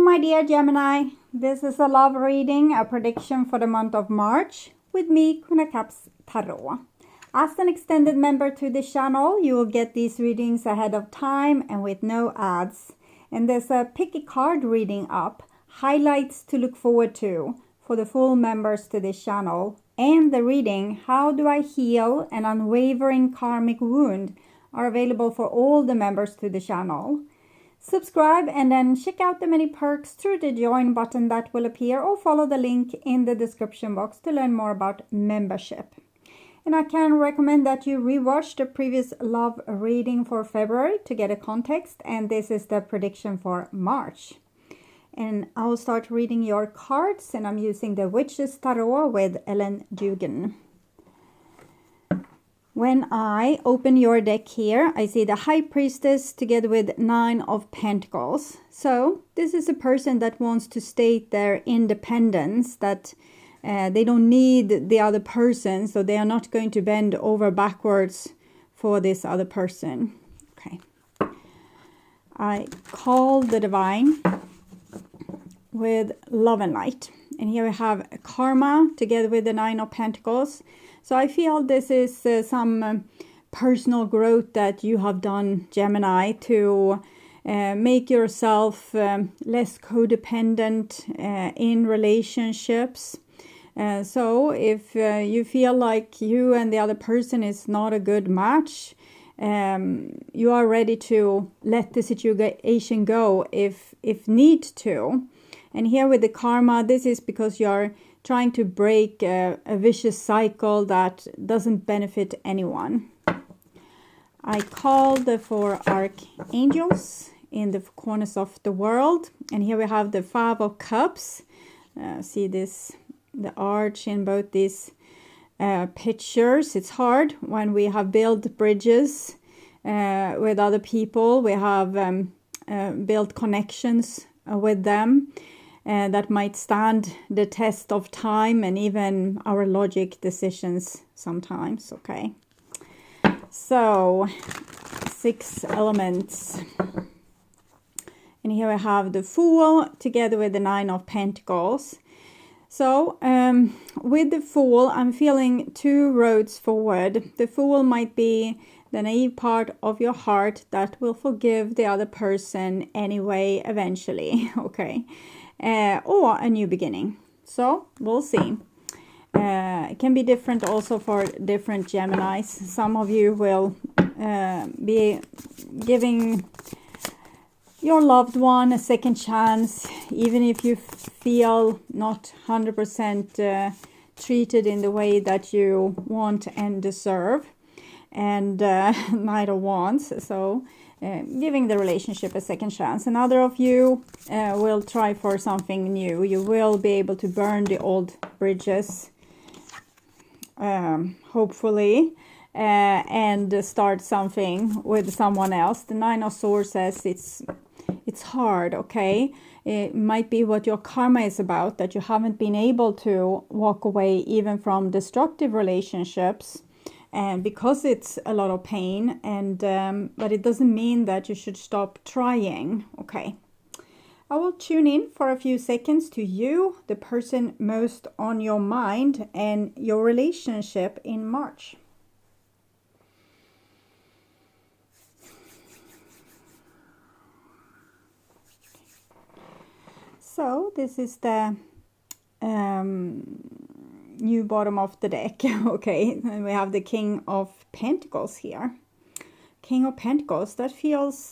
my dear Gemini. This is a love reading, a prediction for the month of March with me, Queen of Cups Tarot. As an extended member to the channel, you will get these readings ahead of time and with no ads. And there's a pick a card reading up, highlights to look forward to for the full members to this channel. And the reading, How Do I Heal an Unwavering Karmic Wound, are available for all the members to the channel. Subscribe and then check out the many perks through the join button that will appear, or follow the link in the description box to learn more about membership. And I can recommend that you rewatch the previous love reading for February to get a context, and this is the prediction for March. And I will start reading your cards, and I'm using the Witch's Tarot with Ellen Dugan. When I open your deck here, I see the High Priestess together with 9 of Pentacles. So this is a person that wants to state their independence, that they don't need the other person, so they are not going to bend over backwards for this other person. Okay. I call the Divine with Love and Light. And here we have Karma together with the 9 of Pentacles. So I feel this is some personal growth that you have done, Gemini, to make yourself less codependent in relationships. So if you feel like you and the other person is not a good match, you are ready to let the situation go if need to. And here with the Karma, this is because you're trying to break a vicious cycle that doesn't benefit anyone. I call the 4 archangels in the corners of the world. And here we have the 5 of Cups. See this, the arch in both these pictures. It's hard when we have built bridges with other people. We have built connections with them. That might stand the test of time and even our logic decisions sometimes. Okay, so 6 elements, and here we have the Fool together with the 9 of Pentacles. So with the Fool, I'm feeling 2 roads forward. The Fool might be the naive part of your heart that will forgive the other person anyway eventually. Okay. Or a new beginning. So we'll see. It can be different also for different Geminis. Some of you will be giving your loved one a second chance, even if you feel not 100% treated in the way that you want and deserve, and Knight of Wands. So giving the relationship a second chance. Another of you will try for something new. You will be able to burn the old bridges, hopefully, and start something with someone else. The 9 of Swords says it's hard, okay? It might be what your karma is about, that you haven't been able to walk away even from destructive relationships. And because it's a lot of pain, and but it doesn't mean that you should stop trying. Okay, I will tune in for a few seconds to you, the person most on your mind, and your relationship in March. So this is the new bottom of the deck. Okay, and we have the King of Pentacles here. King of Pentacles, that feels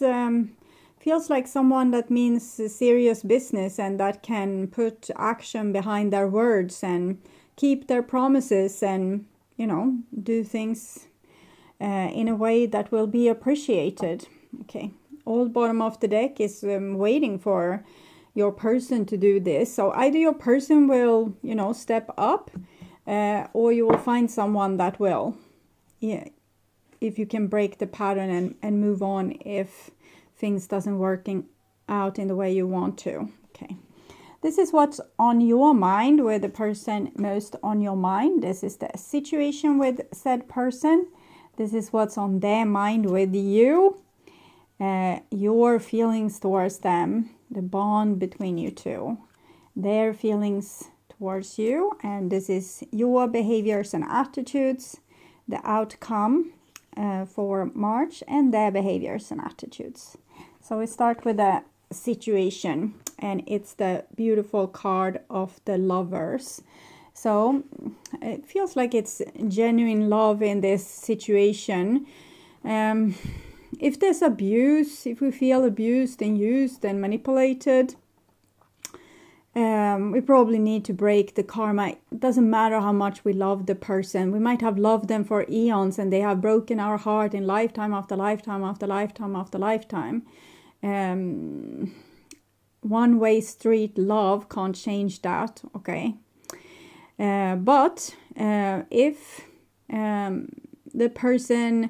like someone that means serious business and that can put action behind their words and keep their promises, and do things in a way that will be appreciated. Okay, old bottom of the deck is waiting for your person to do this. So either your person will step up, or you will find someone that will, if you can break the pattern and move on if things doesn't working out in the way you want to. Okay, this is what's on your mind, with the person most on your mind. This is the situation with said person. This is what's on their mind with you, your feelings towards them. the bond between you two, their feelings towards you, and this is your behaviors and attitudes, the outcome for March, and their behaviors and attitudes. So we start with a situation, and it's the beautiful card of the Lovers. So it feels like it's genuine love in this situation. If there's abuse, if we feel abused and used and manipulated, we probably need to break the karma. It doesn't matter how much we love the person. We might have loved them for eons and they have broken our heart in lifetime after lifetime after lifetime after lifetime. One-way street love can't change that, okay? But if the person,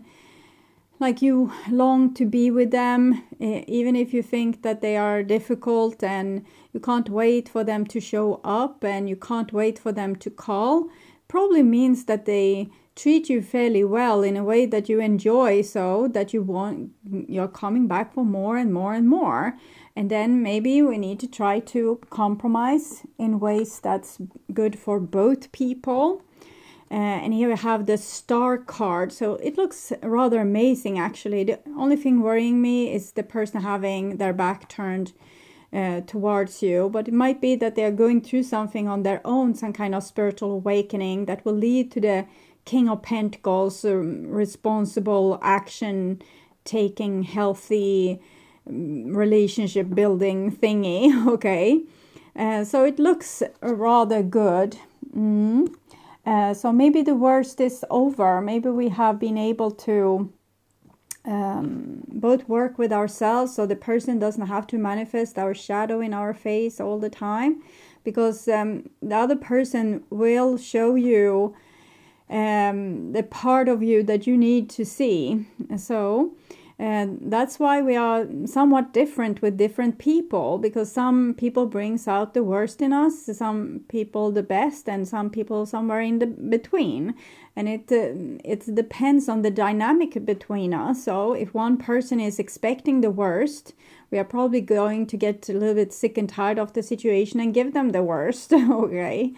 like, you long to be with them, even if you think that they are difficult and you can't wait for them to show up and you can't wait for them to call, probably means that they treat you fairly well in a way that you enjoy, so that you're coming back for more and more and more. And then maybe we need to try to compromise in ways that's good for both people. And here we have the Star card. So it looks rather amazing, actually. The only thing worrying me is the person having their back turned towards you. But it might be that they are going through something on their own, some kind of spiritual awakening that will lead to the King of Pentacles, responsible action taking, healthy relationship building thingy. Okay, so it looks rather good. So maybe the worst is over. Maybe we have been able to both work with ourselves, so the person doesn't have to manifest our shadow in our face all the time, because the other person will show you the part of you that you need to see. So that's why we are somewhat different with different people, because some people brings out the worst in us, some people the best, and some people somewhere in the between. And it depends on the dynamic between us. So if one person is expecting the worst, we are probably going to get a little bit sick and tired of the situation and give them the worst. Okay,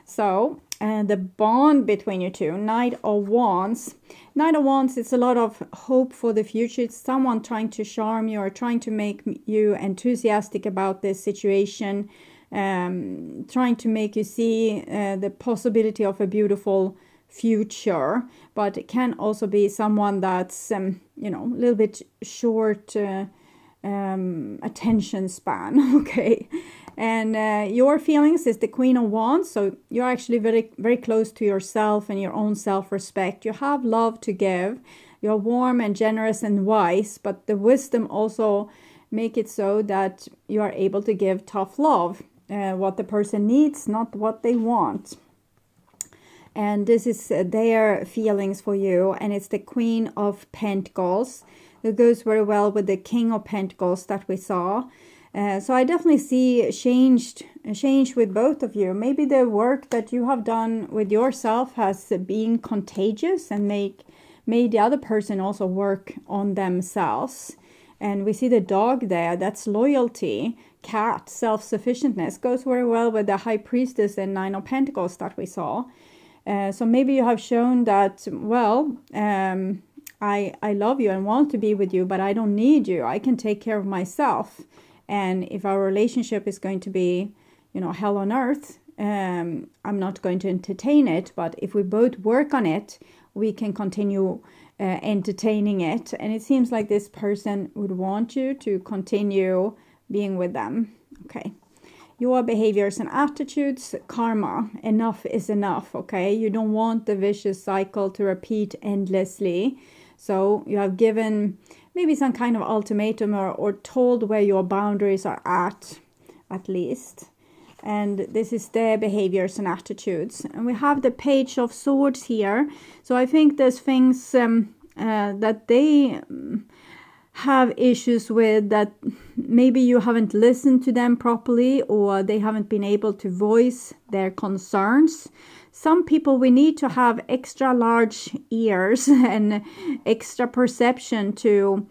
so the bond between you two, Knight of Wands. Knight of Wands is a lot of hope for the future. It's someone trying to charm you or trying to make you enthusiastic about this situation, trying to make you see the possibility of a beautiful future. But it can also be someone that's, a little bit short attention span, okay? And your feelings is the Queen of Wands, so you're actually very, very close to yourself and your own self-respect. You have love to give. You're warm and generous and wise, but the wisdom also make it so that you are able to give tough love, what the person needs, not what they want. And this is their feelings for you, and it's the Queen of Pentacles. It goes very well with the King of Pentacles that we saw. So I definitely see a change with both of you. Maybe the work that you have done with yourself has been contagious and made the other person also work on themselves. And we see the dog there, that's loyalty. Cat, self-sufficientness, goes very well with the High Priestess and Nine of Pentacles that we saw. So maybe you have shown that, well, I love you and want to be with you, but I don't need you. I can take care of myself. And if our relationship is going to be, hell on earth, I'm not going to entertain it. But if we both work on it, we can continue entertaining it. And it seems like this person would want you to continue being with them. Okay. Your behaviors and attitudes, karma, enough is enough, okay? You don't want the vicious cycle to repeat endlessly. So you have given maybe some kind of ultimatum or told where your boundaries are at least. And this is their behaviors and attitudes. And we have the Page of Swords here. So I think there's things that they have issues with, that maybe you haven't listened to them properly, or they haven't been able to voice their concerns. Some people, we need to have extra large ears and extra perception to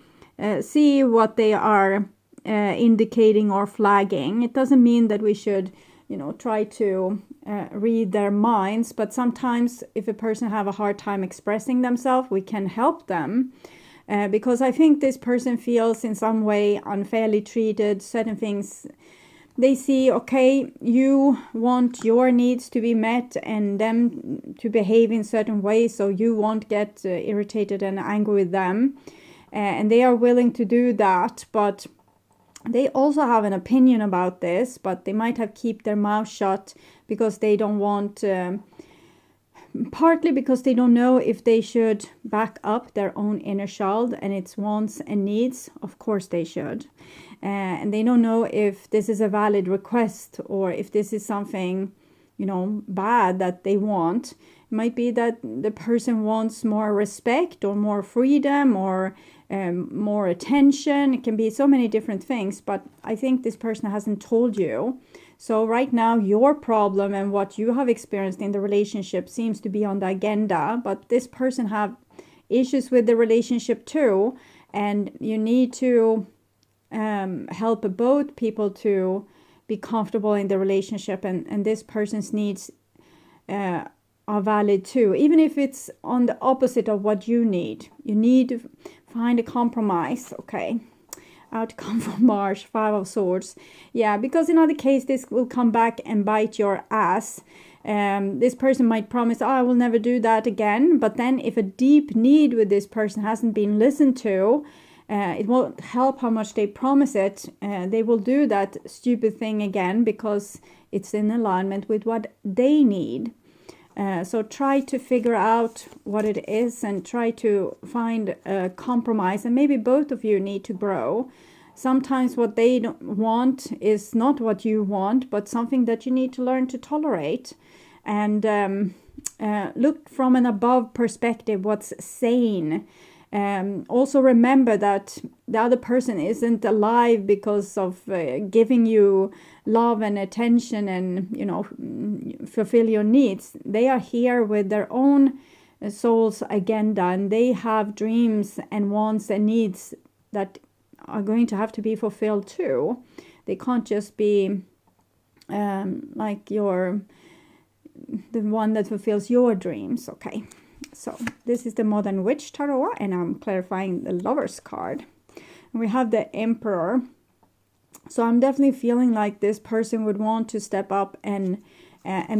see what they are indicating or flagging. It doesn't mean that we should, try to read their minds, but sometimes if a person have a hard time expressing themselves, we can help them. Because I think this person feels in some way unfairly treated, certain things. They see, okay, you want your needs to be met and them to behave in certain ways, so you won't get irritated and angry with them. And they are willing to do that, but they also have an opinion about this, but they might have keep their mouth shut because they don't want... partly because they don't know if they should back up their own inner child and its wants and needs. Of course they should. And they don't know if this is a valid request or if this is something, bad that they want. It might be that the person wants more respect or more freedom or more attention. It can be so many different things, but I think this person hasn't told you. So right now, your problem and what you have experienced in the relationship seems to be on the agenda, but this person have issues with the relationship too, and you need to help both people to be comfortable in the relationship, and this person's needs are valid too, even if it's on the opposite of what you need. You need to find a compromise, okay? Outcome for March, 5 of Swords. Yeah, because in other case, this will come back and bite your ass. This person might promise, I will never do that again. But then if a deep need with this person hasn't been listened to, it won't help how much they promise it. They will do that stupid thing again because it's in alignment with what they need. So try to figure out what it is and try to find a compromise. And maybe both of you need to grow. Sometimes what they don't want is not what you want, but something that you need to learn to tolerate. And look from an above perspective, what's sane. Also remember that the other person isn't alive because of giving you love and attention and, fulfill your needs. They are here with their own soul's agenda, and they have dreams and wants and needs that are going to have to be fulfilled too. They can't just be like the one that fulfills your dreams, okay? So this is the Modern Witch Tarot, and I'm clarifying the Lover's card. And we have the Emperor. So I'm definitely feeling like this person would want to step up and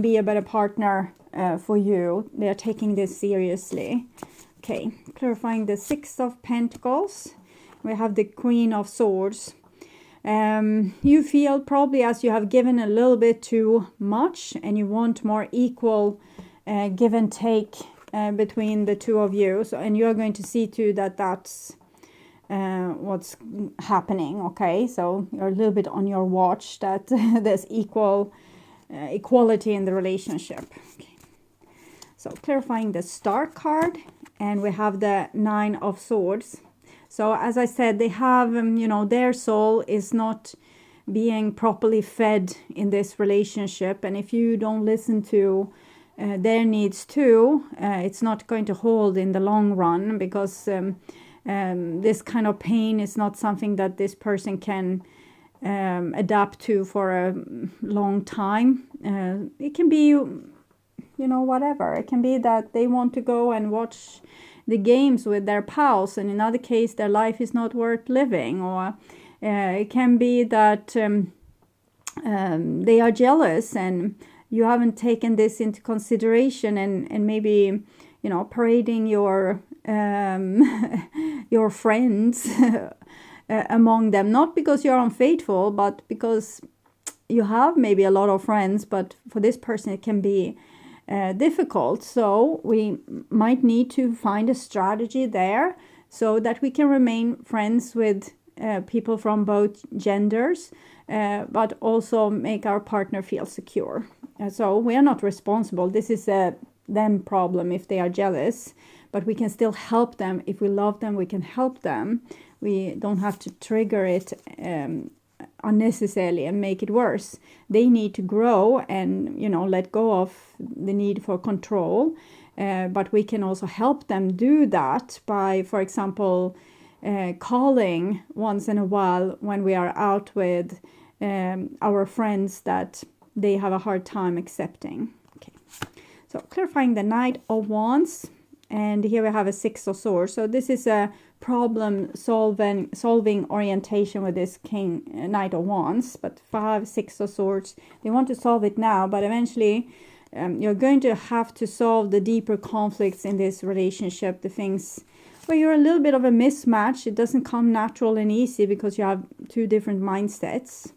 be a better partner for you. They are taking this seriously. Okay, clarifying the 6 of Pentacles. We have the Queen of Swords. You feel probably as you have given a little bit too much, and you want more equal give and take between the two of you. So, and you're going to see too that that's what's happening, okay? So you're a little bit on your watch that there's equality in the relationship. Okay. So clarifying the Star card, and we have the 9 of Swords. So as I said, they have, their soul is not being properly fed in this relationship, and if you don't listen to their needs too, it's not going to hold in the long run, because this kind of pain is not something that this person can adapt to for a long time. It can be, whatever. It can be that they want to go and watch the games with their pals, and in other case their life is not worth living, or it can be that they are jealous and you haven't taken this into consideration, and maybe parading your your friends among them, not because you're unfaithful, but because you have maybe a lot of friends, but for this person it can be difficult. So we might need to find a strategy there so that we can remain friends with people from both genders, but also make our partner feel secure. So we are not responsible. This is a them problem if they are jealous, but we can still help them. If we love them, we can help them. We don't have to trigger it unnecessarily and make it worse. They need to grow and let go of the need for control, but we can also help them do that by, for example, calling once in a while when we are out with our friends that they have a hard time accepting. Okay, so clarifying the Knight of Wands, and here we have a Six of Swords. So this is a problem solving orientation with this Knight of Wands, but 5, 6 of Swords, they want to solve it now, but eventually you're going to have to solve the deeper conflicts in this relationship, the things where you're a little bit of a mismatch. It doesn't come natural and easy because you have two different mindsets.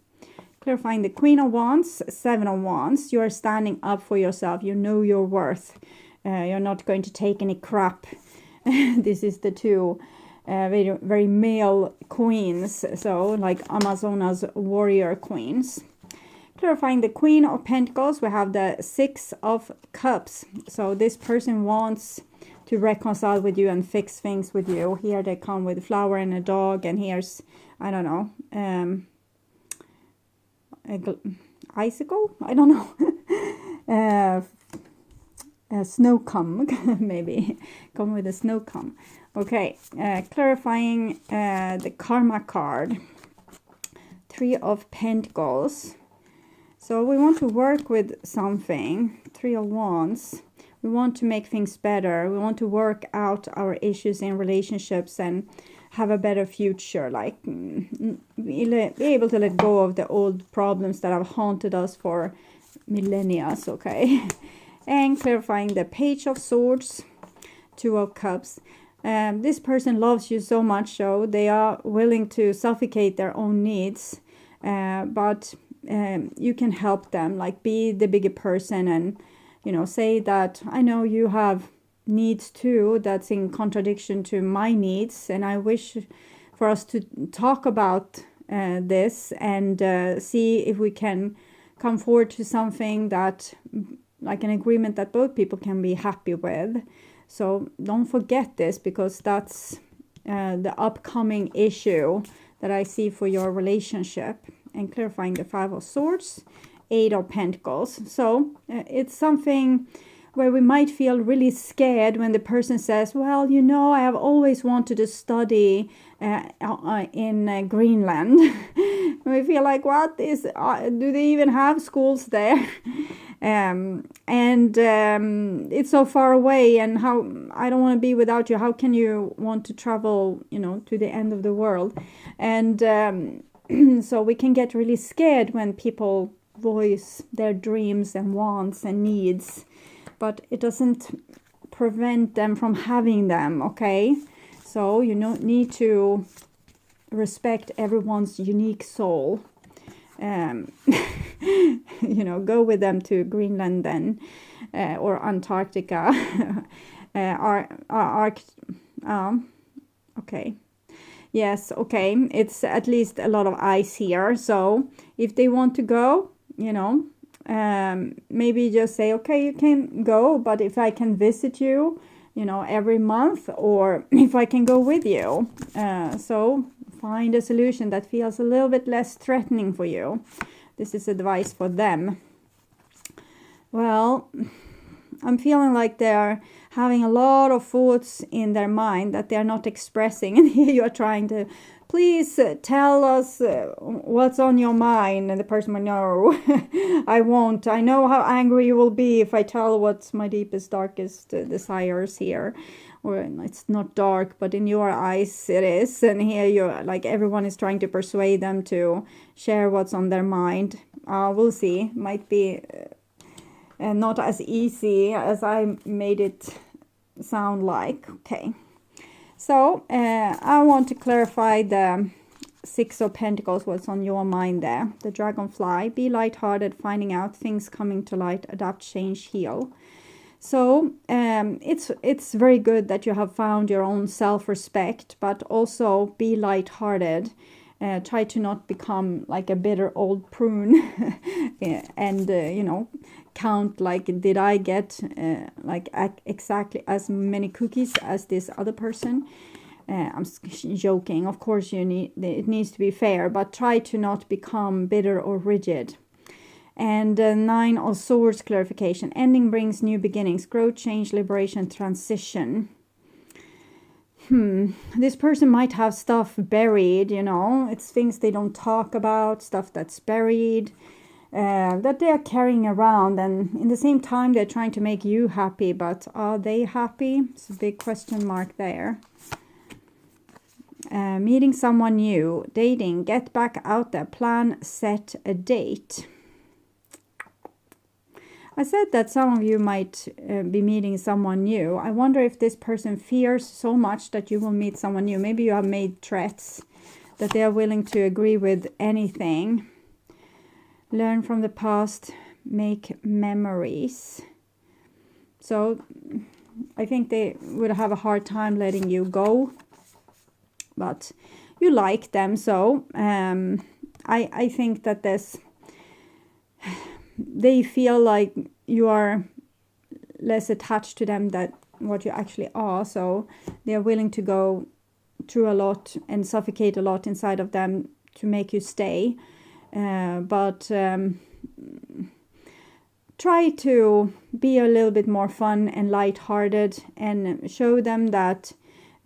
Clarifying the Queen of Wands, 7 of Wands, you are standing up for yourself, you know your worth, you're not going to take any crap. This is the two very, very male queens, so like Amazonas warrior queens. Clarifying the Queen of Pentacles, we have the 6 of Cups. So this person wants to reconcile with you and fix things with you. Here they come with a flower and a dog, and here's, I don't know, icicle? I don't know. A snow come, maybe. Come with a snow come. Okay, clarifying the Karma card. 3 of Pentacles. So we want to work with something. 3 of Wands. We want to make things better. We want to work out our issues in relationships and have a better future. Like be able to let go of the old problems that have haunted us for millennia. Okay. And clarifying the Page of Swords, 2 of Cups. This person loves you so much, so they are willing to suffocate their own needs, but you can help them, like be the bigger person and, you know, say that I know you have needs too that's in contradiction to my needs, and I wish for us to talk about this and see if we can come forward to something that, like an agreement that both people can be happy with. So don't forget this, because that's the upcoming issue that I see for your relationship. And clarifying the 5 of Swords, 8 of Pentacles. So it's something where we might feel really scared when the person says, well, you know, I have always wanted to study in Greenland. We feel like, what is, do they even have schools there? It's so far away, and how I don't want to be without you. How can you want to travel, you know, to the end of the world? And so we can get really scared when people voice their dreams and wants and needs, but it doesn't prevent them from having them. Okay, so you need to respect everyone's unique soul. You know, go with them to Greenland then, or Antarctica. Okay. Yes, okay. It's at least a lot of ice here. So if they want to go, you know, maybe just say, okay, you can go, but if I can visit you, you know, every month, or if I can go with you. So find a solution that feels a little bit less threatening for you. This is advice for them. Well, I'm feeling like they're having a lot of thoughts in their mind that they're not expressing. And here you are trying to, please tell us what's on your mind. And the person will, no, I won't. I know how angry you will be if I tell what's my deepest, darkest desires here. Or it's not dark, but in your eyes it is. And here you're like, everyone is trying to persuade them to share what's on their mind. We'll see. Might be not as easy as I made it sound like. Okay. So I want to clarify the 6 of Pentacles, what's on your mind there. The Dragonfly. Be lighthearted, finding out things coming to light, adapt, change, heal. So it's very good that you have found your own self-respect, but also be lighthearted. Try to not become like a bitter old prune and, you know, count like, did I get exactly as many cookies as this other person? I'm joking. Of course, it needs to be fair, but try to not become bitter or rigid. And 9 of Swords, clarification. Ending brings new beginnings. Growth, change, liberation, transition. this person might have stuff buried, you know. It's things they don't talk about, stuff that's buried, that they are carrying around. And in the same time, they're trying to make you happy. But are they happy? It's a big question mark there. Meeting someone new, dating, get back out there, plan, set a date. I said that some of you might be meeting someone new. I wonder if this person fears so much that you will meet someone new. Maybe you have made threats that they are willing to agree with anything. Learn from the past, make memories. So I think they would have a hard time letting you go. But you like them, so I think that they feel like you are less attached to them than what you actually are. So they are willing to go through a lot and suffocate a lot inside of them to make you stay. But try to be a little bit more fun and lighthearted and show them that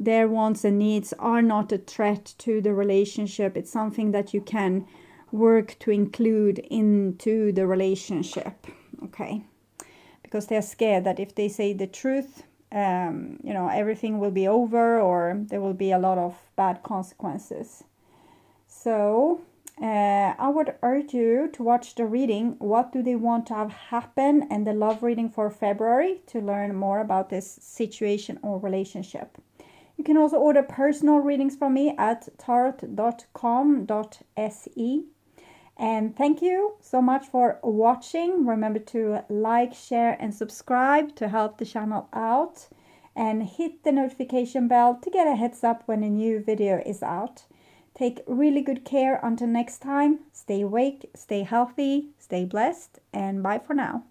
their wants and needs are not a threat to the relationship. It's something that you can work to include into the relationship, okay? Because they're scared that if they say the truth, you know, everything will be over, or there will be a lot of bad consequences. So I would urge you to watch the reading, What Do They Want to Have Happen, and the love reading for February to learn more about this situation or relationship. You can also order personal readings from me at tarot.com.se. And thank you so much for watching. Remember to like, share, and subscribe to help the channel out. And hit the notification bell to get a heads up when a new video is out. Take really good care until next time. Stay awake, stay healthy, stay blessed, and bye for now.